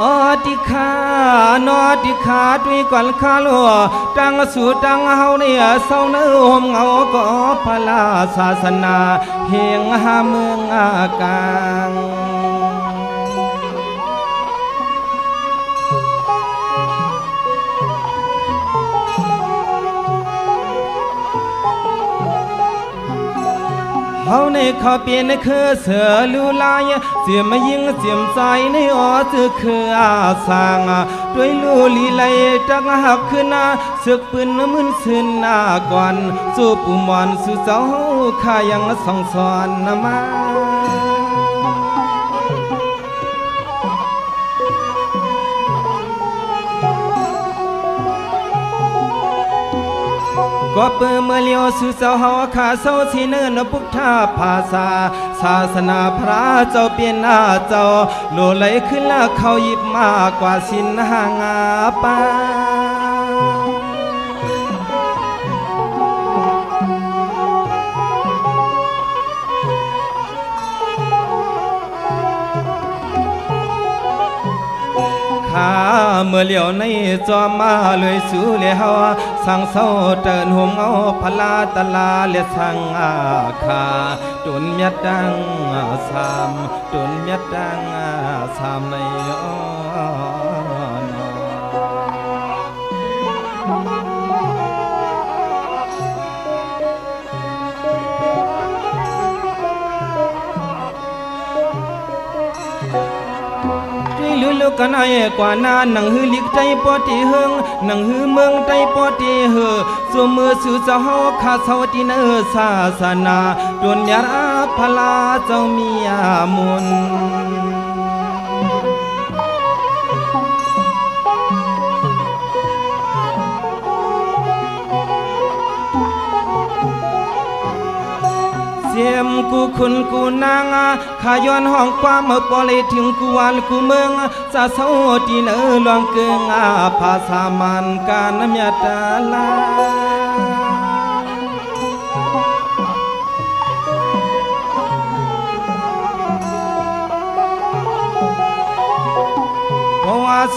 อติขานอติขาด้วยก่อนข้าลัวตั้งสู่ตั้งเฮาเนี่ยเศร้าเนื้อหมเงาก็พลาศาสนาเฮียงหาเมืองอากาศเฮาในเขาเปลี่ยนคือเสือลูลายเสียมายิงเสียมใจในอ้อสือคืออาสางด้วยลูลีไลจักหักขึ้นศึกปืนมึนซึนหน้าก่อนสู้ปูมอนสู้เจ้าข้ายังส่องสอนมาก็เปิดเมื่อเลี้ยวสู่เสาหาขาเสาสีเนินพุทธาภาษาศาสนาพระเจ้าเปลี่ยนหน้าเจ้าโลไหลขึ้นแล้วเขาหยิบมากกว่าสินหางาปาเมื่อเลี้ยวในจอมมาเลยสู่เลี้ยวสังเศร้าเตินห่มเงาพลาตลาเลี้ยสังอาคาตุนเมียดังสามตุนเมียดังสามในลูกกันไอ้กว่านาหนังหือลิกใจปอตีเฮงหนังหือเมืองใจปอตีเฮสวมมือสู่เจ้าเฮาข้าเสาตีเนอศาสนาดวนยาพลาเจ้ามีอามุนเสียมกูคุณกูนางข้าย้อนห้องความเมื่อปอเลยถึงกูวันกูเมืองสาเศร้าที่เนื้อลวงเกิงภาษามันการเมียตาลา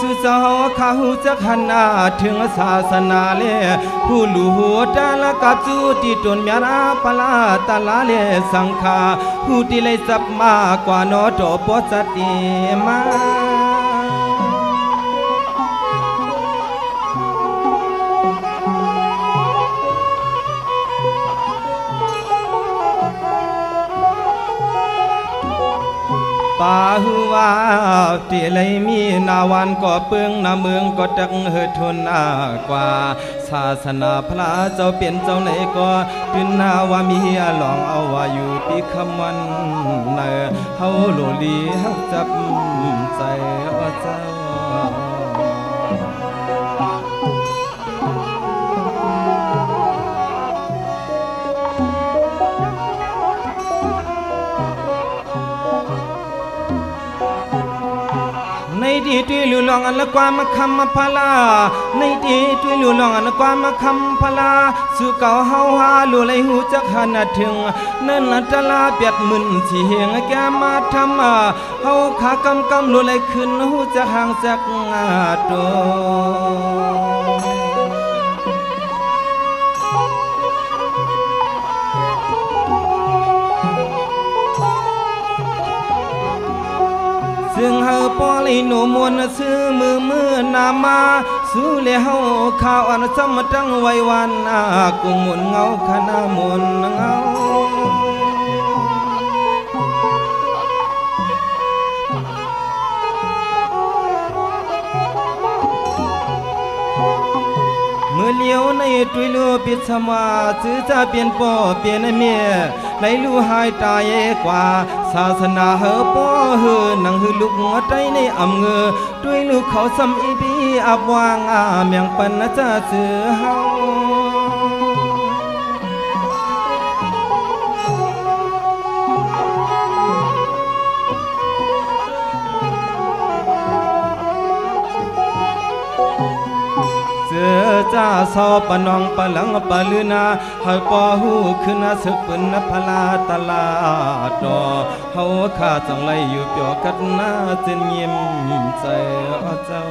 สุเจ้าข้าหูจักหันหน้าถึงศาสนาเลผู้ลู่หัวตาละกัจูที่ตนเมียราปลาตาลาเลสังขาผู้ที่เลยสับมากว่าโนโตปสติมาปาหัวที่เลยมีนาวันก็เปืองนาเมืองก็จักเฮือทนกว่าศาสนาพระเจ้าเปลี่ยนเจ้าไหนก็ตื่นนาว่ามีหลองเอาว่าอยู่ปีคำวันเนอเฮาโลลีหักจับใจว่าเจ้าในที่ตุยลุลองอันละความคำพลาในที่ตุยลุลองอันละความคำพลาสู่เก่าเฮาหาลุไหลหูจักหันถึงนั่นละตลาเปียดมึนที่เฮงแกมาทำเฮาขากำกำลุไหลขึ้นหูจักห่างจักโตซึ่งเฮาปอลิโนมวนซื้อมือนามาสู้เลี้ยวข้าวอันสมจังไว้วันกุมุนเงาขนามุนเงาเมื่อเลี้ยวในตุยลูปิดสมาซื้อจะเปลี่ยนปอเปลี่ยนเมียในลูหายตายกว่าศาสนาเฮปอเฮนังฮือลูกหัวใจในอำเงอด้วยลูกเขาซ้ำอีบีอับวางเมียงปันนะจะเสือเฮา เ จ้าเศร้าปนองปะหลังปะลือนาเฮาปอหูขึ้นสึกปืนพลาตลาดอเฮาข้าจังไลอยู่เปียวกัดนาเจนยิ้มใจเจ้า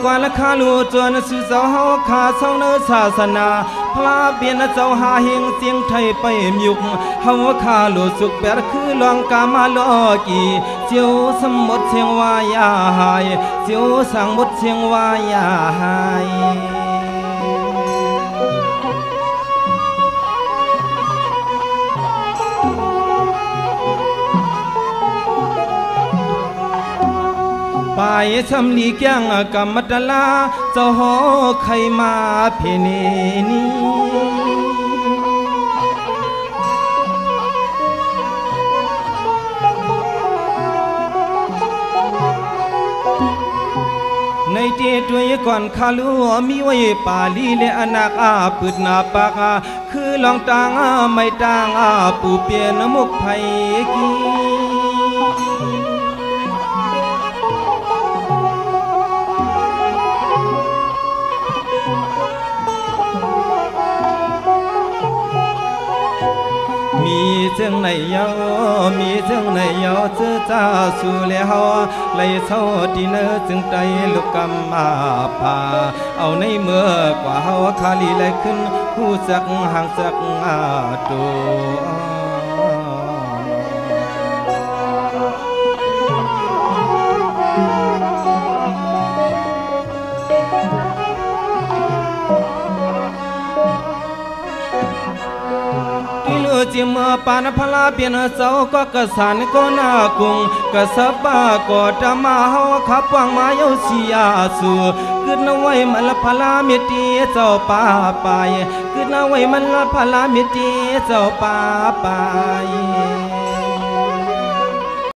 กว่าละคาลูจวนสุเจ้าเฮาขาเศร้าเนื้อศาสนาพระเบียนเจ้าหาเฮงเสียงไทยไปยุกเฮาขาลูสุกแปดคือลองกามาลอกีเจียวสมบทเสียงวายาหายเจียวสังบทเสียงวายาหายไปสำลีแก้งกำมัดลาเจ้าหอใครมาเพเนนีในเจด้วยก่อนข้าลัวมีไว้ป่าลีและอนาคอาปืดนาปากคือลองตางไม่ตางปูเปียนมุกไผ่กีมีเจ้าไหนยาวมีเจ้าไหนยาวเจ้าจ้าสู่แล้วไหลเศร้าที่เนื้อจึงใจลูกกำมาพาเอาในเมื่อกว่าเฮาคาลีไหลขึ้นผู้สักห่างสักตัวจิมปานพลาเปลี่ยนเสาก็กระสานก็น่ากุงกระสับก็จะมาเฮาขับวางมาเยาเสียสู่ขึ้นเอาไว้มันละพลาเมตีเจ้าป่าไปขึ้นเอาไว้มันละพลาเมตีเจ้าป่าไป